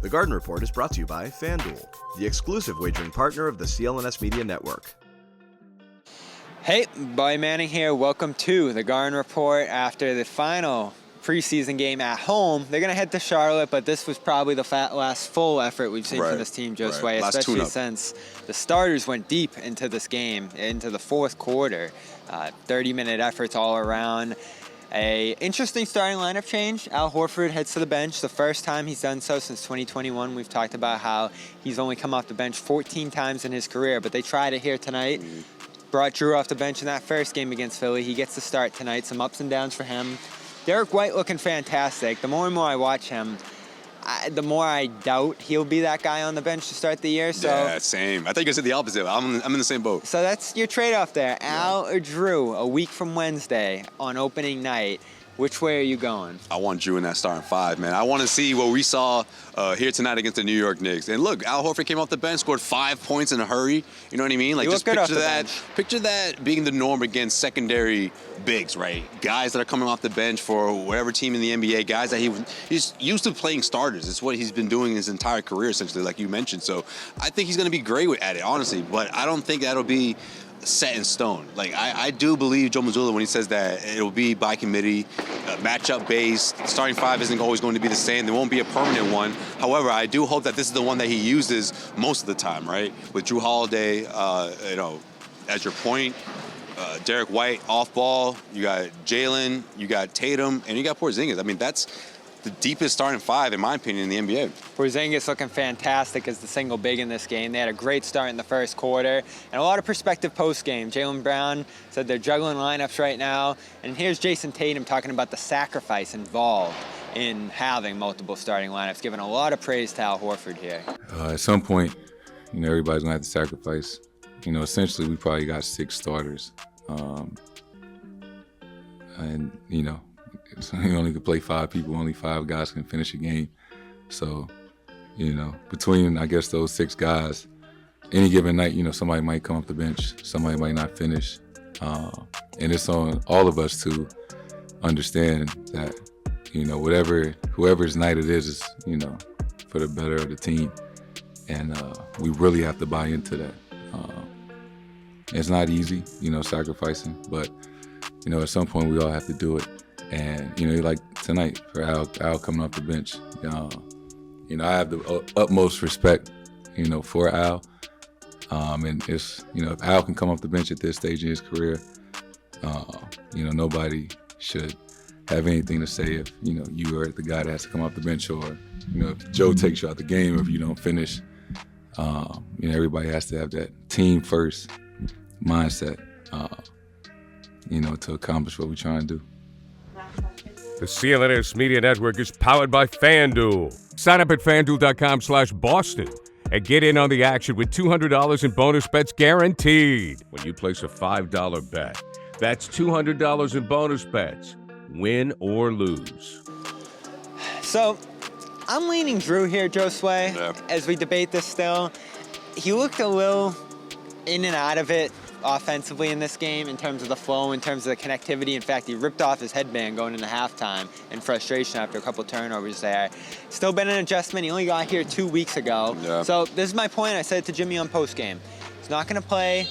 The Garden Report is brought to you by FanDuel, the exclusive wagering partner of the CLNS Media Network. Hey, Boy Manning here. Welcome to the Garden Report. After the final preseason game at home, they're going to head to Charlotte, but this was probably the last full effort we've seen from this team, Josue, especially since the starters went deep into this game, into the fourth quarter. 30-minute efforts all around. A interesting starting lineup change. Al Horford heads to the bench. The first time he's done so since 2021. We've talked about how he's only come off the bench 14 times in his career, but they tried it here tonight. Brought Jrue off the bench in that first game against Philly. He gets to start tonight. Some ups and downs for him. Derek White looking fantastic. The more and more I watch him, the more I doubt he'll be that guy on the bench to start the year. So yeah, same. I think you said the opposite. I'm in the same boat. So that's your trade-off there. Al or Jrue, a week from Wednesday on opening night. Which way are you going? I want Jrue in that starting five, man. I want to see what we saw here tonight against the New York Knicks. And look, Al Horford came off the bench, scored 5 points in a hurry. You know what I mean? Like, just picture that being the norm against secondary bigs, right? Guys that are coming off the bench for whatever team in the NBA, guys that he's used to playing starters. It's what he's been doing his entire career, essentially, like you mentioned. So I think he's going to be great at it, honestly. But I don't think that'll be set in stone. Like, I do believe Joe Mazzulla when he says that it'll be by committee, matchup based. Starting five isn't always going to be the same. There won't be a permanent one. However, I do hope that this is the one that he uses most of the time, right? With Jrue Holiday, as your point, Derek White off ball. You got Jalen, you got Tatum, and you got Porzingis. I mean, that's the deepest starting five, in my opinion, in the NBA. Porzingis looking fantastic as the single big in this game. They had a great start in the first quarter and a lot of perspective post-game. Jaylen Brown said they're juggling lineups right now. And here's Jayson Tatum talking about the sacrifice involved in having multiple starting lineups, giving a lot of praise to Al Horford here. At some point, everybody's going to have to sacrifice. Essentially, we probably got 6 starters. So you only could play 5 people, only 5 guys can finish a game. So, between, I guess, those 6 guys, any given night, somebody might come off the bench, somebody might not finish. And it's on all of us to understand that, whoever's night it is, for the better of the team. And we really have to buy into that. It's not easy, sacrificing, but, at some point we all have to do it. And, like tonight, for Al coming off the bench, I have the utmost respect, for Al. And it's, if Al can come off the bench at this stage in his career, nobody should have anything to say if, you are the guy that has to come off the bench, or, if Joe takes you out the game, or if you don't finish. Everybody has to have that team first mindset, to accomplish what we're trying to do. The CLNS Media Network is powered by FanDuel. Sign up at FanDuel.com/Boston and get in on the action with $200 in bonus bets guaranteed when you place a $5 bet. That's $200 in bonus bets, win or lose. So, I'm leaning Jrue here, Josue, as we debate this still. He looked a little in and out of it offensively in this game in terms of the flow, in terms of the connectivity. In fact, he ripped off his headband going into halftime in frustration after a couple turnovers there. Still been an adjustment. He only got here 2 weeks ago. Yeah. So this is my point. I said it to Jimmy on postgame. He's not going to play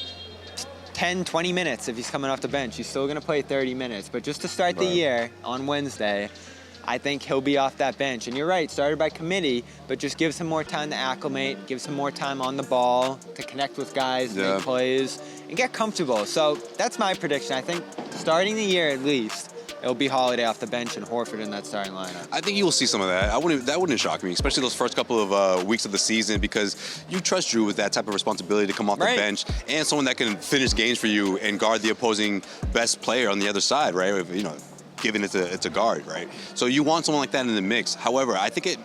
10, 20 minutes if he's coming off the bench. He's still going to play 30 minutes. But just to start the year on Wednesday, I think he'll be off that bench. And you're right, started by committee, but just gives him more time to acclimate, gives him more time on the ball to connect with guys, make plays, and get comfortable. So that's my prediction. I think starting the year at least, it'll be Holiday off the bench and Horford in that starting lineup. I think you will see some of that. That wouldn't shock me, especially those first couple of weeks of the season, because you trust Jrue with that type of responsibility to come off the bench and someone that can finish games for you and guard the opposing best player on the other side, right? Given it's a guard, right? So you want someone like that in the mix. However, I think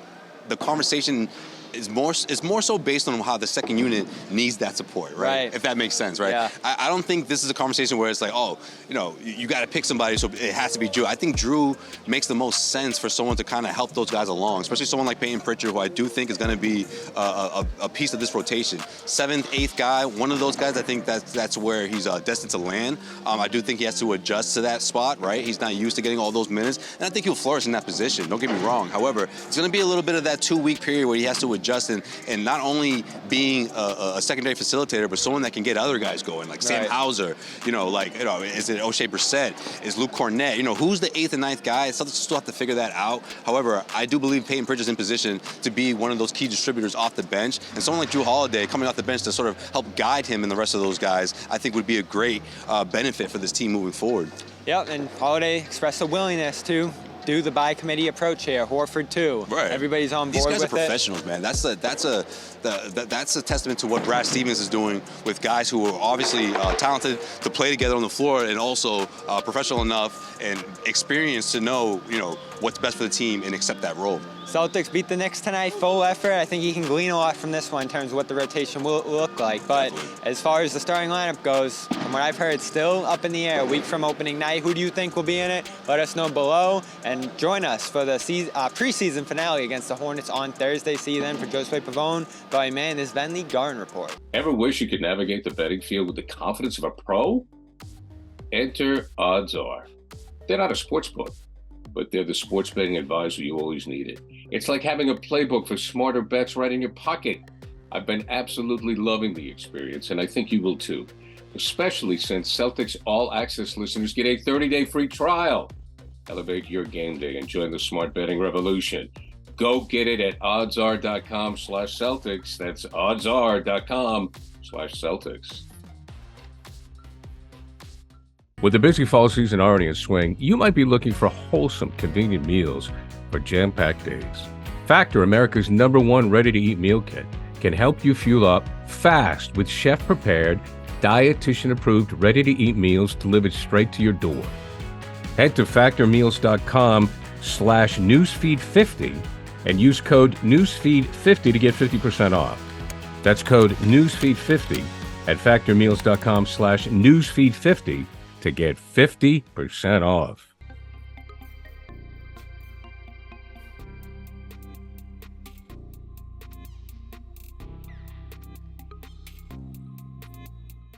the conversation is more so based on how the second unit needs that support, right? If that makes sense, right? Yeah. I don't think this is a conversation where it's like, oh, you got to pick somebody, so it has to be Jrue. I think Jrue makes the most sense for someone to kind of help those guys along, especially someone like Peyton Pritchard, who I do think is going to be a piece of this rotation. 7th, 8th guy, one of those guys, I think that's where he's destined to land. I do think he has to adjust to that spot, right? He's not used to getting all those minutes, and I think he'll flourish in that position. Don't get me wrong. However, it's going to be a little bit of that 2-week period where he has to adjust and not only being a secondary facilitator, but someone that can get other guys going, like Sam Hauser, is it O'Shea Brissett, is Luke Cornett, who's the 8th and 9th guy? Celtics still have to figure that out. However, I do believe Peyton Pritchard's in position to be one of those key distributors off the bench, and someone like Jrue Holiday coming off the bench to sort of help guide him and the rest of those guys, I think would be a great benefit for this team moving forward. Yep, and Holiday expressed a willingness to do the by committee approach here. Horford too. Right. Everybody's on board These guys with are professionals, man. That's a testament to what Brad Stevens is doing with guys who are obviously talented to play together on the floor and also professional enough and experienced to know, what's best for the team and accept that role. Celtics beat the Knicks tonight, full effort. I think he can glean a lot from this one in terms of what the rotation will look like. But as far as the starting lineup goes, from what I've heard, still up in the air. A week from opening night, who do you think will be in it? Let us know below and join us for the preseason finale against the Hornets on Thursday. See you then. For Josue Pavon, by man, this Ben Lee Garden Report. Ever wish you could navigate the betting field with the confidence of a pro? Enter Odds Are. They're not a sports book, but they're the sports betting advisor you always needed. It's like having a playbook for smarter bets right in your pocket. I've been absolutely loving the experience, and I think you will too, especially since Celtics All Access listeners get a 30-day free trial. Elevate your game day and join the smart betting revolution. Go get it at oddsr.com/Celtics. That's oddsr.com/Celtics. With the busy fall season already in swing, you might be looking for wholesome, convenient meals for jam-packed days. Factor, America's #1 ready-to-eat meal kit, can help you fuel up fast with chef-prepared, dietitian-approved, ready-to-eat meals delivered straight to your door. Head to factormeals.com/newsfeed50 and use code newsfeed50 to get 50% off. That's code newsfeed50 at factormeals.com/newsfeed50 to get 50% off.